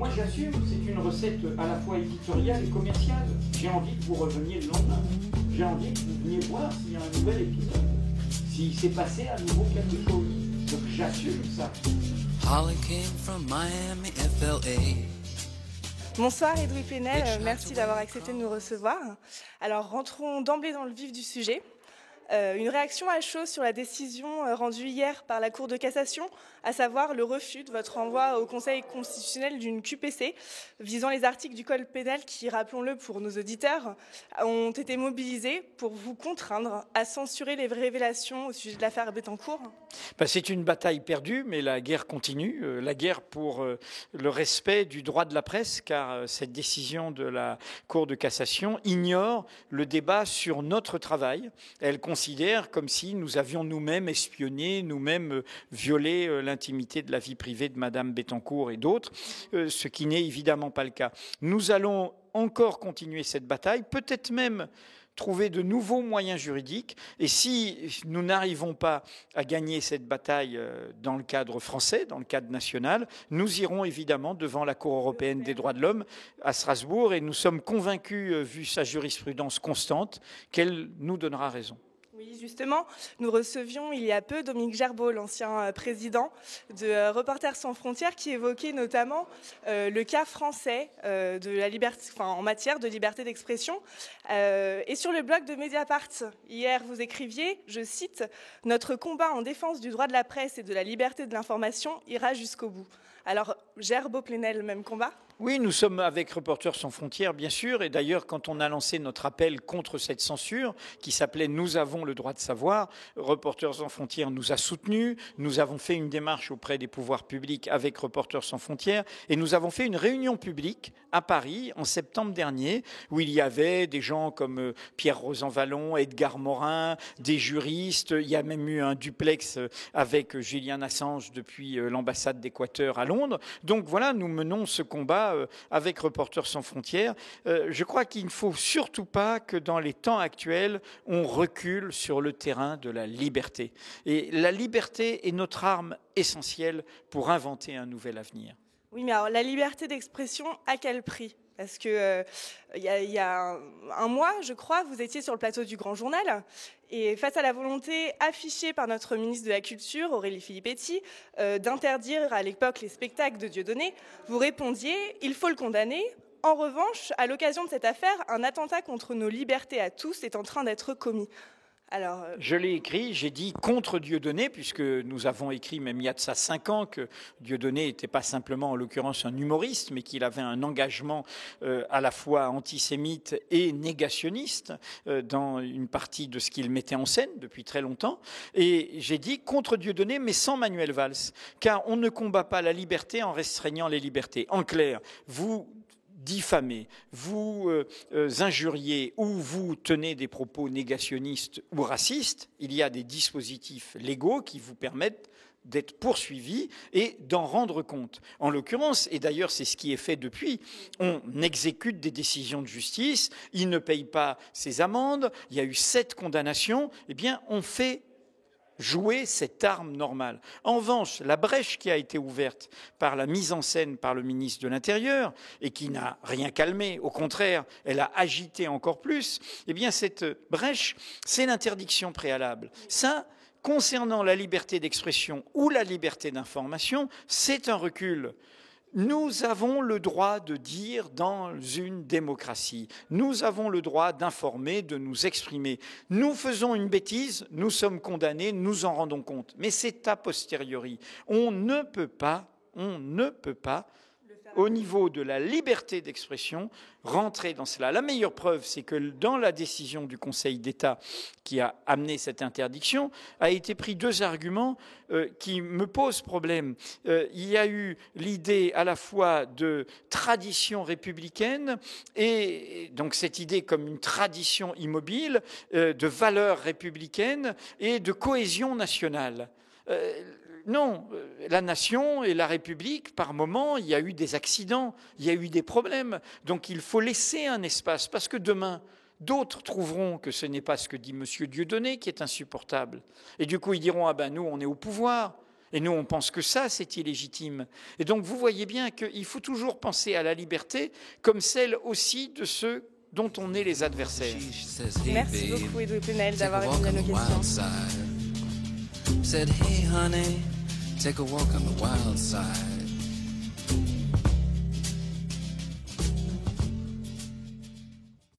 Moi j'assume, c'est une recette à la fois éditoriale et commerciale. J'ai envie que vous reveniez le lendemain. J'ai envie que vous veniez voir s'il y a un nouvel épisode. S'il s'est passé à nouveau quelque chose. Donc j'assume ça. Holly came from Miami, FLA. Bonsoir Edoui Plenel, merci d'avoir accepté de nous recevoir. Alors rentrons d'emblée dans le vif du sujet. Une réaction à chaud sur la décision rendue hier par la Cour de cassation, à savoir le refus de votre renvoi au Conseil constitutionnel d'une QPC visant les articles du Code pénal qui, rappelons-le pour nos auditeurs, ont été mobilisés pour vous contraindre à censurer les révélations au sujet de l'affaire Bettencourt. C'est une bataille perdue, mais la guerre continue, la guerre pour le respect du droit de la presse, car cette décision de la Cour de cassation ignore le débat sur notre travail. Elle considère comme si nous avions nous-mêmes espionné, nous-mêmes violé l'intimité de la vie privée de Madame Bettencourt et d'autres, ce qui n'est évidemment pas le cas. Nous allons encore continuer cette bataille, peut-être même trouver de nouveaux moyens juridiques. Et si nous n'arrivons pas à gagner cette bataille dans le cadre français, dans le cadre national, nous irons évidemment devant la Cour européenne des droits de l'homme à Strasbourg et nous sommes convaincus, vu sa jurisprudence constante, qu'elle nous donnera raison. Oui, justement, nous recevions il y a peu Dominique Gerbaud, l'ancien président de Reporters sans frontières, qui évoquait notamment le cas français de la liberté, en matière de liberté d'expression. Et sur le blog de Mediapart, hier, vous écriviez, je cite, « Notre combat en défense du droit de la presse et de la liberté de l'information ira jusqu'au bout ». Alors, Gerbaud-Plenel, même combat ? Oui, nous sommes avec Reporters sans frontières, bien sûr. Et d'ailleurs, quand on a lancé notre appel contre cette censure, qui s'appelait « Nous avons le droit de savoir », Reporters sans frontières nous a soutenus. Nous avons fait une démarche auprès des pouvoirs publics avec Reporters sans frontières. Et nous avons fait une réunion publique à Paris en septembre dernier, où il y avait des gens comme Pierre Rosanvallon, Edgar Morin, des juristes. Il y a même eu un duplex avec Julian Assange depuis l'ambassade d'Équateur à Londres. Donc voilà, nous menons ce combat avec Reporters sans frontières. Je crois qu'il ne faut surtout pas que dans les temps actuels, on recule sur le terrain de la liberté. Et la liberté est notre arme essentielle pour inventer un nouvel avenir. Oui, mais alors la liberté d'expression, à quel prix ? Parce que il y a un mois, je crois, vous étiez sur le plateau du Grand Journal et face à la volonté affichée par notre ministre de la Culture, Aurélie Filippetti, d'interdire à l'époque les spectacles de Dieudonné, vous répondiez « Il faut le condamner ». En revanche, à l'occasion de cette affaire, un attentat contre nos libertés à tous est en train d'être commis. Alors, je l'ai écrit, j'ai dit contre Dieudonné, puisque nous avons écrit même il y a de ça 5 ans que Dieudonné n'était pas simplement en l'occurrence un humoriste, mais qu'il avait un engagement à la fois antisémite et négationniste dans une partie de ce qu'il mettait en scène depuis très longtemps. Et j'ai dit contre Dieudonné, mais sans Manuel Valls, car on ne combat pas la liberté en restreignant les libertés. En clair, vous diffamez, vous injuriez ou vous tenez des propos négationnistes ou racistes, il y a des dispositifs légaux qui vous permettent d'être poursuivis et d'en rendre compte. En l'occurrence, et d'ailleurs c'est ce qui est fait depuis, on exécute des décisions de justice, il ne paye pas ses amendes, il y a eu 7 condamnations, eh bien on fait jouer cette arme normale. En revanche, la brèche qui a été ouverte par la mise en scène par le ministre de l'Intérieur et qui n'a rien calmé, au contraire, elle a agité encore plus, eh bien cette brèche, c'est l'interdiction préalable. Ça, concernant la liberté d'expression ou la liberté d'information, c'est un recul. Nous avons le droit de dire dans une démocratie. Nous avons le droit d'informer, de nous exprimer. Nous faisons une bêtise, nous sommes condamnés, nous en rendons compte. Mais c'est a posteriori. On ne peut pas, au niveau de la liberté d'expression, rentrer dans cela. La meilleure preuve, c'est que dans la décision du Conseil d'État qui a amené cette interdiction, a été pris 2 arguments qui me posent problème. Il y a eu l'idée à la fois de tradition républicaine et donc cette idée comme une tradition immobile, de valeurs républicaines et de cohésion nationale. Non, la nation et la République, par moments, il y a eu des accidents, il y a eu des problèmes. Donc il faut laisser un espace, parce que demain, d'autres trouveront que ce n'est pas ce que dit M. Dieudonné qui est insupportable. Et du coup, ils diront, ah ben nous, on est au pouvoir. Et nous, on pense que ça, c'est illégitime. Et donc, vous voyez bien qu'il faut toujours penser à la liberté comme celle aussi de ceux dont on est les adversaires. Merci beaucoup, Edoui Plenel, d'avoir répondu à nos questions. Said, hey honey, take a walk on the wild side.